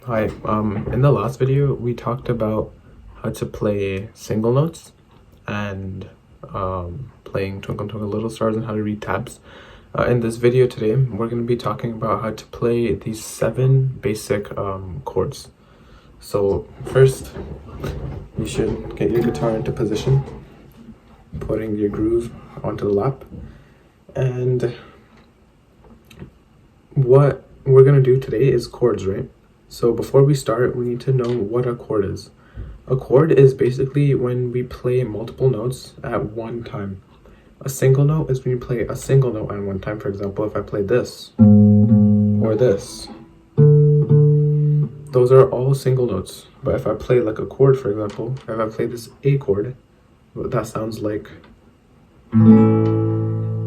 Hi, in the last video, we talked about how to play single notes and playing Twinkle Twinkle Little Stars and how to read tabs. In this video today, we're going to be talking about how to play these 7 basic chords. So first, you should get your guitar into position, putting your groove onto the lap. And what we're going to do today is chords, right? So before we start, we need to know what a chord is. A chord is basically when we play multiple notes at one time. A single note is when you play a single note at one time. For example, if I play this or this, those are all single notes. But if I play like a chord, for example, if I play this A chord, that sounds like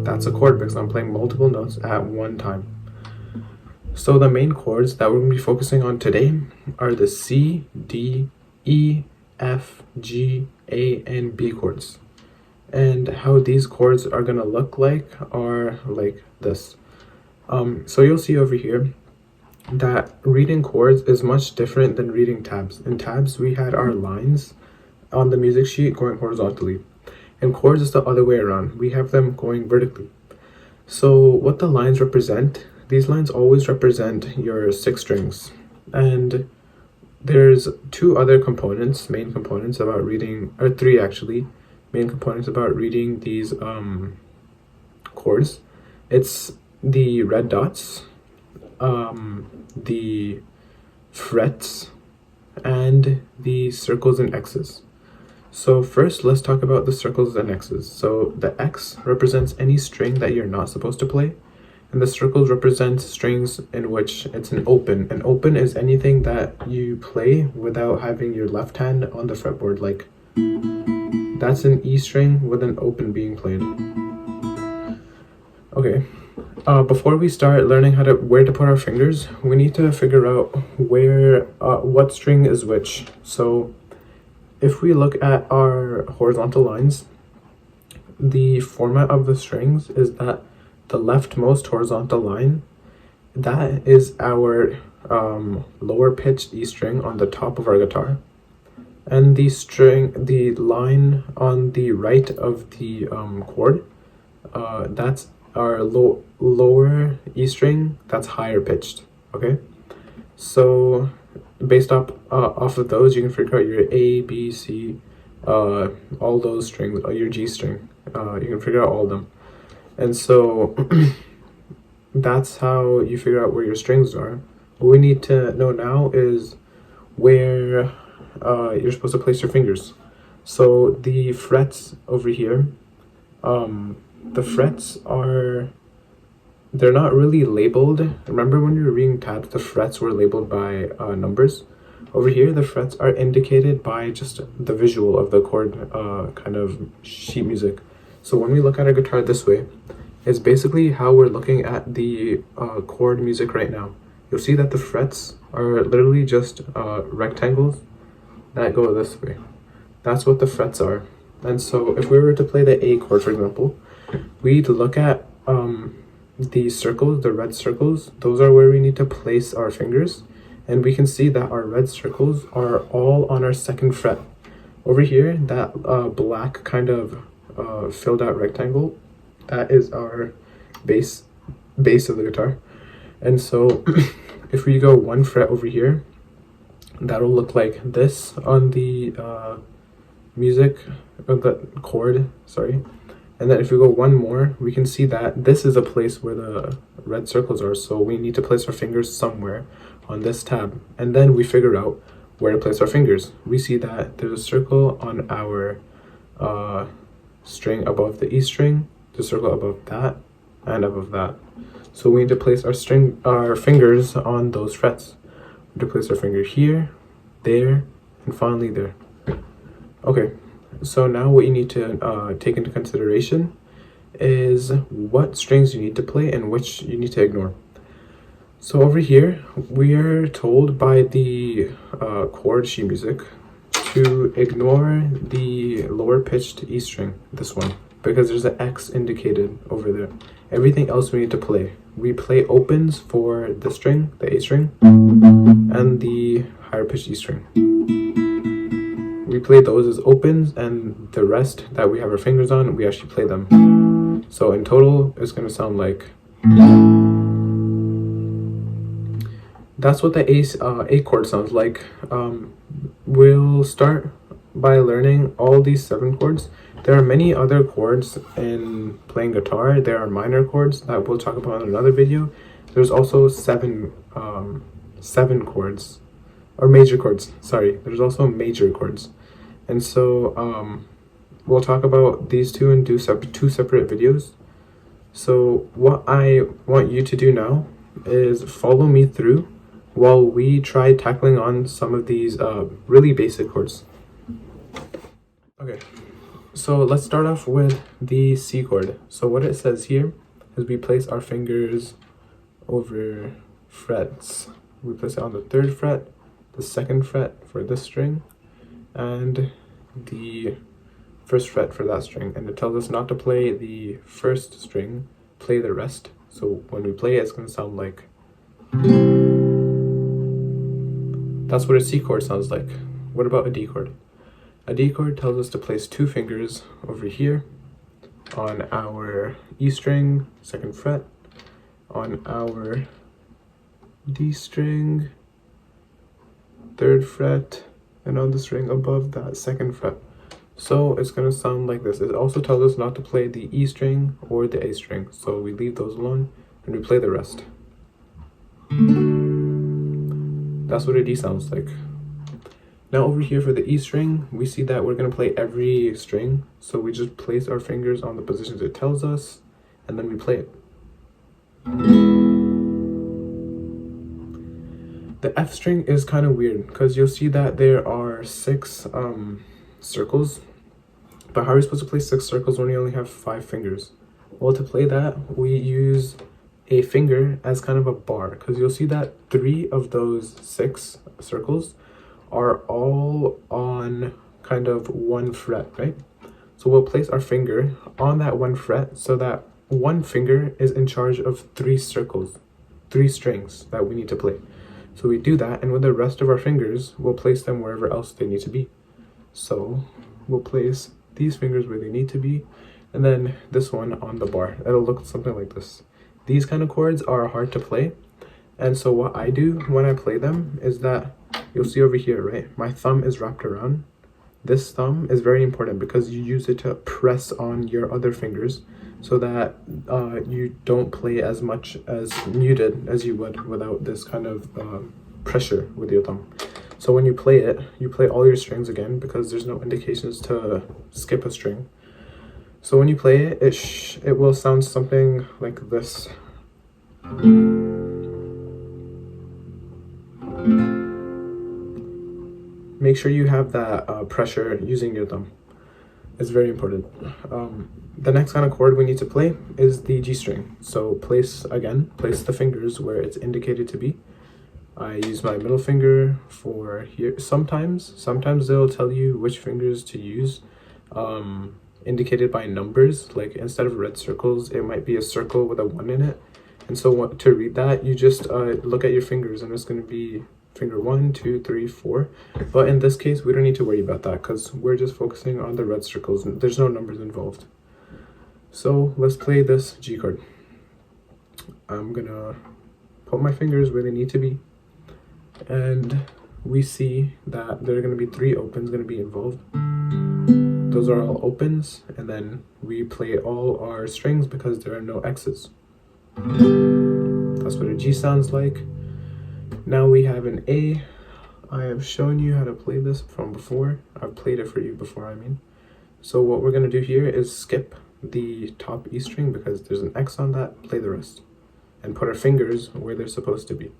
that's a chord because I'm playing multiple notes at one time. So the main chords that we're going to be focusing on today are the C, D, E, F, G, A, and B chords. And how these chords are going to look like are like this. So you'll see over here that reading chords is much different than reading tabs. In tabs, we had our lines on the music sheet going horizontally. In chords, it's the other way around. We have them going vertically. So what the lines represent, these lines always represent your 6 strings. And there's 2 other components, main components about reading, or 3 actually, main components about reading these chords. It's the red dots, the frets, and the circles and X's. So first, let's talk about the circles and X's. So the X represents any string that you're not supposed to play, and the circles represent strings in which it's an open. An open is anything that you play without having your left hand on the fretboard, like that's an E string with an open being played. Okay, before we start learning where to put our fingers, we need to figure out what string is which. So if we look at our horizontal lines, the format of the strings is that the leftmost horizontal line, that is our lower pitched E string on the top of our guitar. And the line on the right of the chord, that's our lower E string, that's higher pitched, okay? So based off of those, you can figure out your A, B, C, all those strings, your G string. You can figure out all of them. And so that's how you figure out where your strings are. What we need to know now is where you're supposed to place your fingers. So the frets over here, the frets they're not really labeled. Remember when you were reading tabs, the frets were labeled by numbers? Over here, the frets are indicated by just the visual of the chord kind of sheet music. So when we look at our guitar this way, it's basically how we're looking at the chord music right now. You'll see that the frets are literally just rectangles that go this way. That's what the frets are. And so if we were to play the A chord, for example, we'd look at the circles, the red circles. Those are where we need to place our fingers. And we can see that our red circles are all on our 2nd fret. Over here, that black kind of filled out rectangle, that is our bass of the guitar. And so if we go 1 fret over here, that'll look like this on the chord, sorry. And then if we go 1 more, we can see that this is a place where the red circles are. So we need to place our fingers somewhere on this tab. And then we figure out where to place our fingers. We see that there's a circle on our string above the E string, the circle above that, and above that. So we need to place our fingers on those frets. We need to place our finger here, there, and finally there. Okay, so now what you need to take into consideration is what strings you need to play and which you need to ignore. So over here, we are told by the chord sheet music to ignore the lower pitched E string, this one, because there's an X indicated over there. Everything else we need to play. We play opens for the string, the A string, and the higher pitched E string. We play those as opens, and the rest that we have our fingers on, we actually play them. So in total, it's going to sound like. That's what the A chord sounds like. We'll start by learning all these 7 chords. There are many other chords in playing guitar. There are minor chords that we'll talk about in another video. There's also 7 chords, or major chords. Sorry, there's also major chords. And so we'll talk about these two and do 2 separate videos. So what I want you to do now is follow me through while we try tackling on some of these really basic chords. Okay, so let's start off with the C chord. So what it says here is we place our fingers over frets. We place it on the 3rd fret, the 2nd fret for this string, and the 1st fret for that string. And it tells us not to play the 1st string, play the rest. So when we play it, it's going to sound like. That's what a C chord sounds like. What about a D chord? A D chord tells us to place 2 fingers over here on our E string, 2nd fret, on our D string, 3rd fret, and on the string above that, 2nd fret. So it's going to sound like this. It also tells us not to play the E string or the A string. So we leave those alone and we play the rest. That's what a D sounds like. Now over here for the E string, we see that we're going to play every string. So we just place our fingers on the positions it tells us, and then we play it. The F string is kind of weird because you'll see that there are 6 circles. But how are we supposed to play 6 circles when we only have 5 fingers? Well, to play that, we use a finger as kind of a bar, because you'll see that 3 of those 6 circles are all on kind of 1 fret, right? So we'll place our finger on that 1 fret so that 1 finger is in charge of 3 circles, 3 strings that we need to play. So we do that, and with the rest of our fingers, we'll place them wherever else they need to be. So we'll place these fingers where they need to be, and then this one on the bar. It'll look something like this. These kind of chords are hard to play, and so what I do when I play them is that you'll see over here, right? My thumb is wrapped around. This thumb is very important because you use it to press on your other fingers so that you don't play as much as muted as you would without this kind of pressure with your thumb. So when you play it, you play all your strings again because there's no indications to skip a string. So when you play it, it will sound something like this. Make sure you have that pressure using your thumb. It's very important. The next kind of chord we need to play is the G string. So place the fingers where it's indicated to be. I use my middle finger for here. Sometimes they'll tell you which fingers to use, indicated by numbers. Like instead of red circles, it might be a circle with a 1 in it. And so to read that, you just look at your fingers, and it's going to be finger 1, 2, 3, 4. But in this case, we don't need to worry about that because we're just focusing on the red circles. There's no numbers involved. So let's play this G chord. I'm gonna put my fingers where they need to be, and we see that there are going to be 3 opens going to be involved. Those are all opens, and then we play all our strings because there are no X's. That's what a G sounds like. Now we have an A. I have shown you how to play this from before. I've played it for you before, I mean. So what we're going to do here is skip the top E string because there's an X on that, play the rest, and put our fingers where they're supposed to be.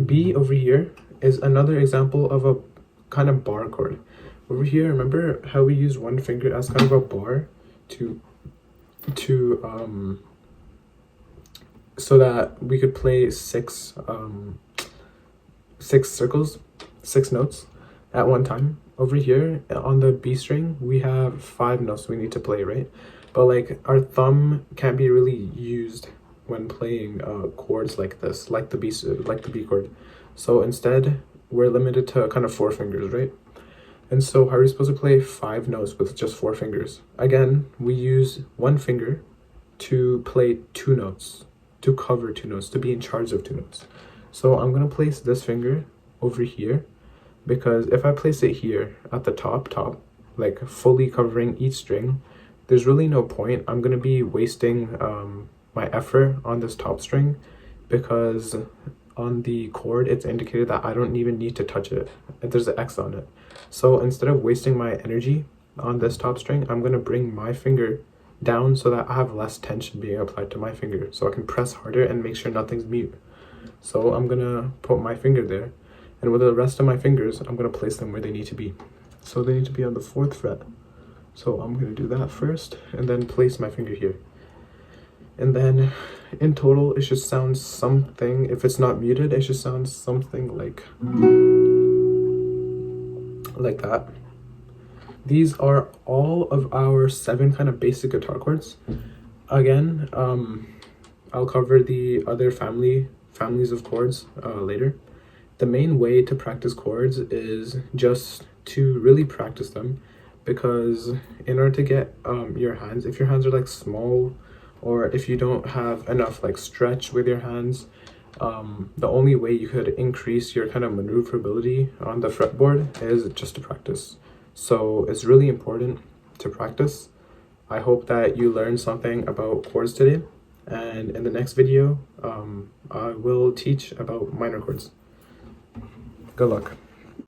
B over here is another example of a kind of bar chord. Over here, remember how we use 1 finger as kind of a bar so that we could play 6 circles, 6 notes at one time. Over here on the B string, we have 5 notes we need to play, right? But like our thumb can't be really used when playing chords like this, like the B chord. So instead, we're limited to kind of 4 fingers, right? And so how are we supposed to play 5 notes with just 4 fingers? Again, we use 1 finger to play 2 notes, to cover 2 notes, to be in charge of 2 notes. So I'm gonna place this finger over here, because if I place it here at the top, like fully covering each string, there's really no point. I'm gonna be wasting my effort on this top string, because on the chord it's indicated that I don't even need to touch it. There's an X on it. So instead of wasting my energy on this top string, I'm gonna bring my finger down so that I have less tension being applied to my finger, so I can press harder and make sure nothing's mute. So I'm gonna put my finger there, and with the rest of my fingers, I'm gonna place them where they need to be. So they need to be on the 4th fret. So I'm gonna do that first, and then place my finger here. And then in total, it should sound something, if it's not muted, it should sound something like that. These are all of our 7 kind of basic guitar chords. Again, I'll cover the other families of chords later. The main way to practice chords is just to really practice them, because in order to get your hands, if your hands are like small, or if you don't have enough like stretch with your hands, the only way you could increase your kind of maneuverability on the fretboard is just to practice. So it's really important to practice. I hope that you learned something about chords today, and in the next video I will teach about minor chords. Good luck.